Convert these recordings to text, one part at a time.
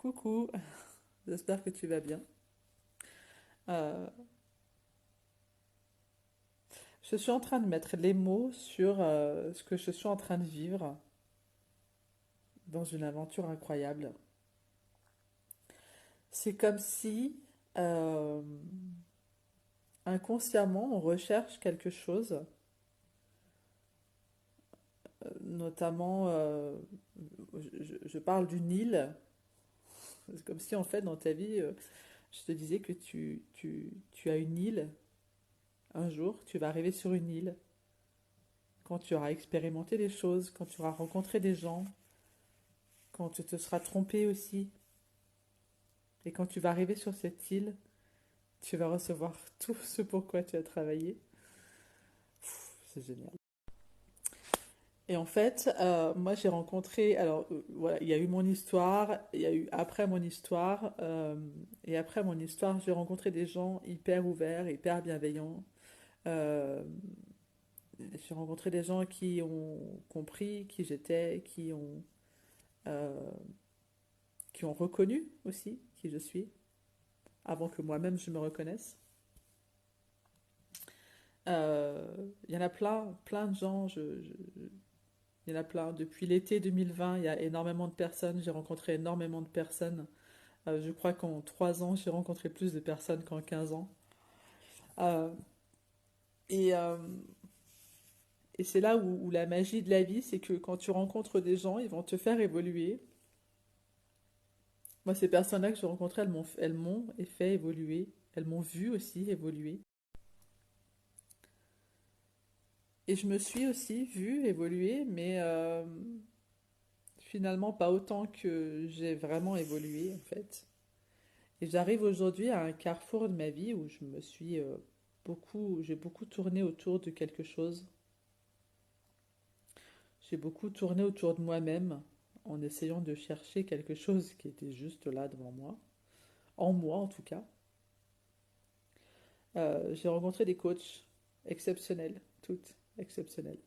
Coucou, j'espère que tu vas bien. Euh, je suis en train de mettre les mots sur ce que je suis en train de vivre dans une aventure incroyable. C'est comme si euh, inconsciemment on recherche quelque chose, notamment je parle d'une île. C'est comme si en fait dans ta vie, je te disais que tu as une île. Un jour, tu vas arriver sur une île quand tu auras expérimenté des choses, quand tu auras rencontré des gens, quand tu te seras trompé aussi. Et quand tu vas arriver sur cette île, tu vas recevoir tout ce pourquoi tu as travaillé. C'est génial. Et en fait, moi j'ai rencontré, alors voilà, il y a eu mon histoire, il y a eu après mon histoire, et après mon histoire, j'ai rencontré des gens hyper ouverts, hyper bienveillants. Euh, j'ai rencontré des gens qui ont compris qui j'étais, euh, qui ont reconnu aussi qui je suis, avant que moi-même je me reconnaisse. Il y en a plein, plein de gens. Il y en a plein. Depuis l'été 2020, il y a énormément de personnes. J'ai rencontré énormément de personnes. Je crois qu'en 3 ans, j'ai rencontré plus de personnes qu'en 15 ans. Euh, et euh, et c'est là où la magie de la vie, c'est que quand tu rencontres des gens, ils vont te faire évoluer. Moi, ces personnes-là que j'ai rencontrées, elles m'ont fait évoluer. Elles m'ont vu aussi évoluer. Et je me suis aussi vue évoluer, mais finalement pas autant que j'ai vraiment évolué en fait. Et j'arrive aujourd'hui à un carrefour de ma vie où j'ai beaucoup tourné autour de quelque chose. J'ai beaucoup tourné autour de moi-même en essayant de chercher quelque chose qui était juste là devant moi, en moi en tout cas. J'ai rencontré des coachs exceptionnels, toutes exceptionnelles.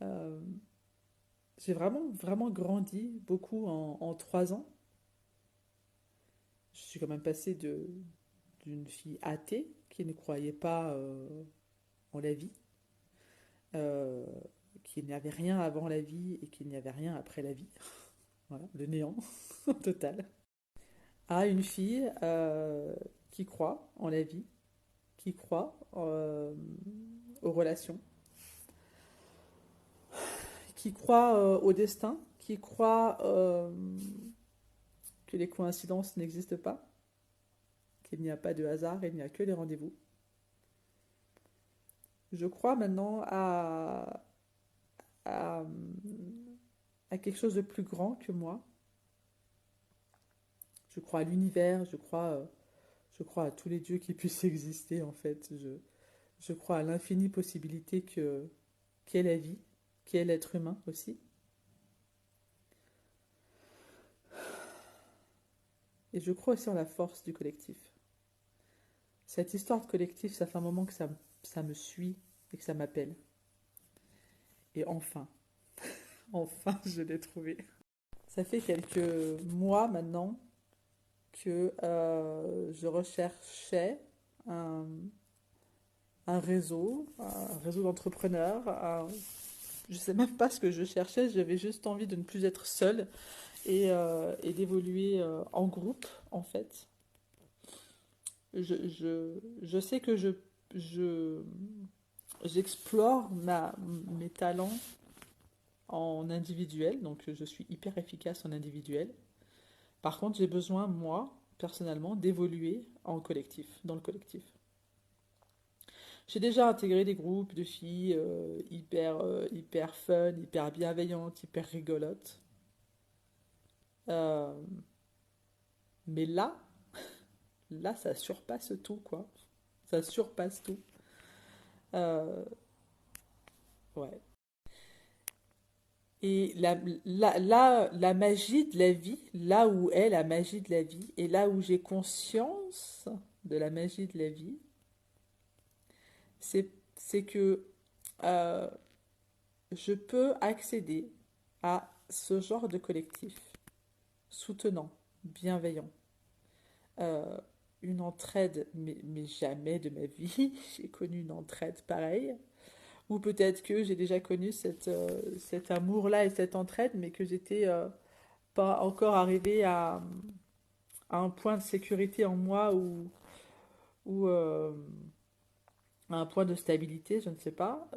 Euh, j'ai vraiment, vraiment grandi beaucoup en 3 ans. Je suis quand même passée d'une fille athée qui ne croyait pas en la vie, euh, qu'il n'y avait rien avant la vie et qu'il n'y avait rien après la vie. Voilà, le néant total. À une fille qui croit en la vie, qui croit aux relations, qui croit au destin, qui croit que les coïncidences n'existent pas, qu'il n'y a pas de hasard, il n'y a que des rendez-vous. Je crois maintenant à, à quelque chose de plus grand que moi. Je crois à l'univers, je crois à tous les dieux qui puissent exister en fait. Je crois à l'infinie possibilité qu'est la vie, qu'est l'être humain aussi. Et je crois aussi en la force du collectif. Cette histoire de collectif, ça fait un moment que ça me suit et que ça m'appelle. Et enfin, enfin, je l'ai trouvé. Ça fait quelques mois maintenant que je recherchais un, un réseau d'entrepreneurs. Je ne sais même pas ce que je cherchais, j'avais juste envie de ne plus être seule et d'évoluer en groupe, en fait. Je sais que je, j'explore mes talents en individuel, donc je suis hyper efficace en individuel. Par contre, j'ai besoin, moi, personnellement, d'évoluer en collectif, dans le collectif. J'ai déjà intégré des groupes de filles hyper fun, hyper bienveillantes, hyper rigolotes. Euh, mais là, ça surpasse tout, quoi. Ça surpasse tout. Euh, ouais. Et la magie de la vie, là où est la magie de la vie, et là où j'ai conscience de la magie de la vie, c'est que euh, je peux accéder à ce genre de collectif soutenant, bienveillant. Euh, une entraide, mais jamais de ma vie, j'ai connu une entraide pareille. Ou peut-être que j'ai déjà connu cet amour-là et cette entraide, mais que j'étais pas encore arrivée à un point de sécurité en moi ou à un point de stabilité, je ne sais pas,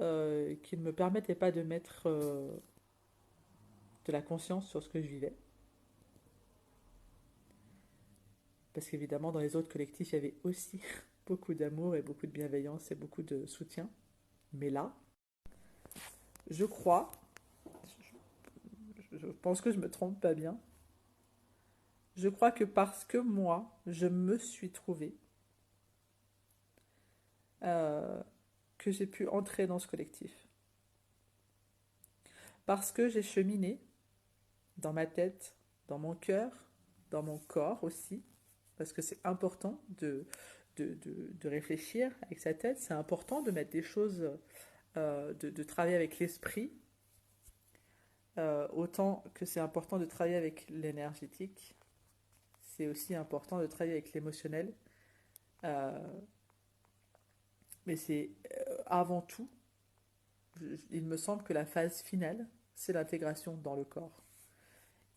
qui ne me permettait pas de mettre de la conscience sur ce que je vivais. Parce qu'évidemment, dans les autres collectifs, il y avait aussi beaucoup d'amour et beaucoup de bienveillance et beaucoup de soutien. Mais là, je crois, je pense que je me trompe pas bien, je crois que parce que moi, je me suis trouvée, euh, que j'ai pu entrer dans ce collectif. Parce que j'ai cheminé dans ma tête, dans mon cœur, dans mon corps aussi, parce que c'est important de réfléchir avec sa tête, c'est important de mettre des choses, de travailler avec l'esprit, autant que c'est important de travailler avec l'énergétique, c'est aussi important de travailler avec l'émotionnel, euh, mais c'est avant tout, il me semble que la phase finale, c'est l'intégration dans le corps.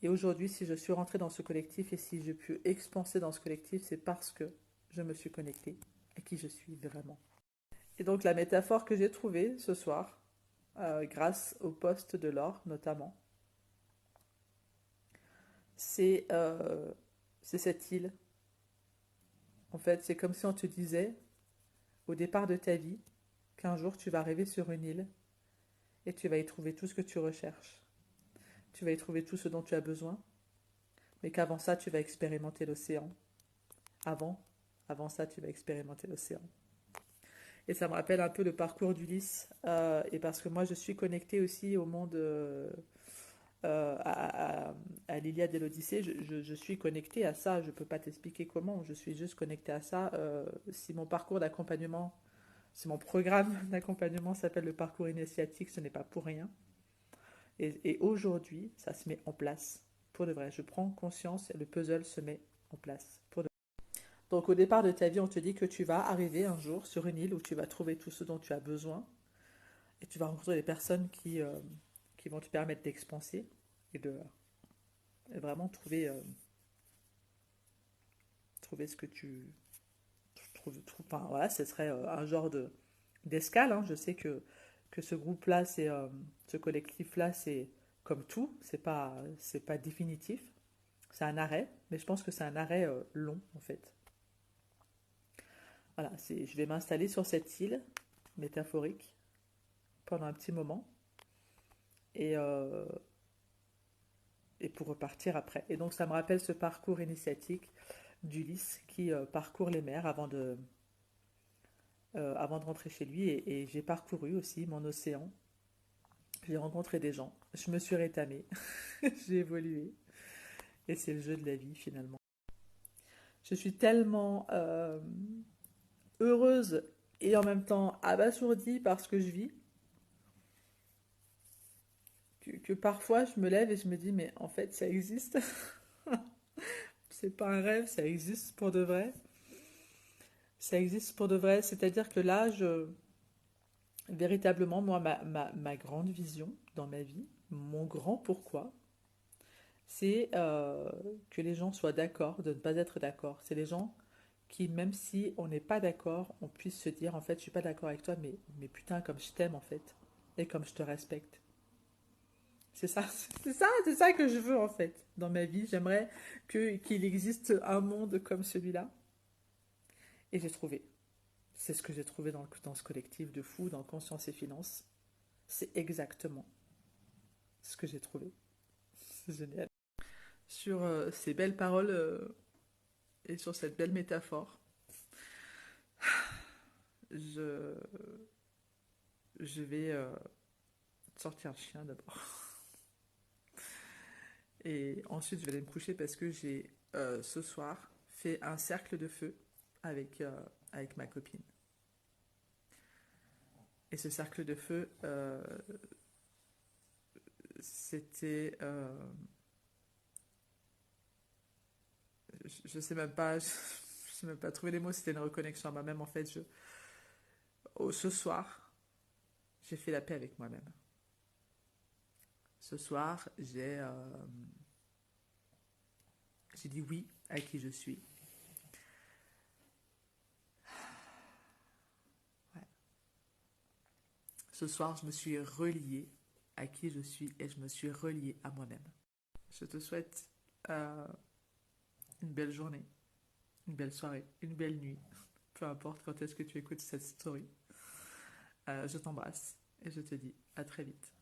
Et aujourd'hui, si je suis rentrée dans ce collectif et si je peux expanser dans ce collectif, c'est parce que je me suis connectée à qui je suis vraiment. Et donc la métaphore que j'ai trouvée ce soir, grâce au poste de l'or notamment, c'est cette île. En fait, c'est comme si on te disait, au départ de ta vie, qu'un jour tu vas arriver sur une île et tu vas y trouver tout ce que tu recherches. Tu vas y trouver tout ce dont tu as besoin, mais qu'avant ça, tu vas expérimenter l'océan. Avant, avant ça, tu vas expérimenter l'océan. Et ça me rappelle un peu le parcours d'Ulysse. Et parce que moi, je suis connectée aussi au monde, à l'Iliade et l'Odyssée. Je suis connectée à ça. Je ne peux pas t'expliquer comment. Je suis juste connectée à ça. Si mon parcours d'accompagnement, si mon programme d'accompagnement s'appelle le parcours initiatique, ce n'est pas pour rien. Et aujourd'hui, ça se met en place. Pour de vrai. Je prends conscience et le puzzle se met en place. Pour de... Donc au départ de ta vie, on te dit que tu vas arriver un jour sur une île où tu vas trouver tout ce dont tu as besoin et tu vas rencontrer des personnes qui vont te permettre d'expanser et de et vraiment trouver ce que tu enfin voilà, ce serait un genre d'escale. Hein. Je sais que ce groupe-là, ce collectif-là, c'est comme tout, c'est pas définitif, c'est un arrêt, mais je pense que c'est un arrêt long en fait. Voilà, je vais m'installer sur cette île métaphorique pendant un petit moment et, euh, et pour repartir après. Et donc ça me rappelle ce parcours initiatique d'Ulysse qui parcourt les mers avant de rentrer chez lui. Et j'ai parcouru aussi mon océan. J'ai rencontré des gens. Je me suis rétamée. J'ai évolué. Et c'est le jeu de la vie finalement. Je suis tellement heureuse et en même temps abasourdie par ce que je vis que parfois je me lève et je me dis mais en fait ça existe. C'est pas un rêve, ça existe pour de vrai. Ça existe pour de vrai. C'est-à-dire que là, véritablement, moi, ma grande vision dans ma vie, mon grand pourquoi, c'est que les gens soient d'accord de ne pas être d'accord. C'est les gens qui, même si on n'est pas d'accord, on puisse se dire, en fait, je suis pas d'accord avec toi, mais putain, comme je t'aime, en fait, et comme je te respecte. C'est ça, c'est ça que je veux, en fait, dans ma vie. J'aimerais qu'il existe un monde comme celui-là. Et j'ai trouvé. C'est ce que j'ai trouvé dans ce collectif de fous, dans Conscience et Finances. C'est exactement ce que j'ai trouvé. C'est génial. Sur ces belles paroles et sur cette belle métaphore, je, je vais sortir un chien d'abord. Et ensuite, je vais aller me coucher parce que j'ai ce soir fait un cercle de feu avec ma copine. Et ce cercle de feu, c'était je sais même pas, je sais même pas trouver les mots. C'était une reconnexion à moi-même. En fait, ce soir, j'ai fait la paix avec moi-même. Ce soir, j'ai dit oui à qui je suis. Ouais. Ce soir, je me suis reliée à qui je suis et je me suis reliée à moi-même. Je te souhaite euh, une belle journée, une belle soirée, une belle nuit, peu importe quand est-ce que tu écoutes cette story. Je t'embrasse et je te dis à très vite.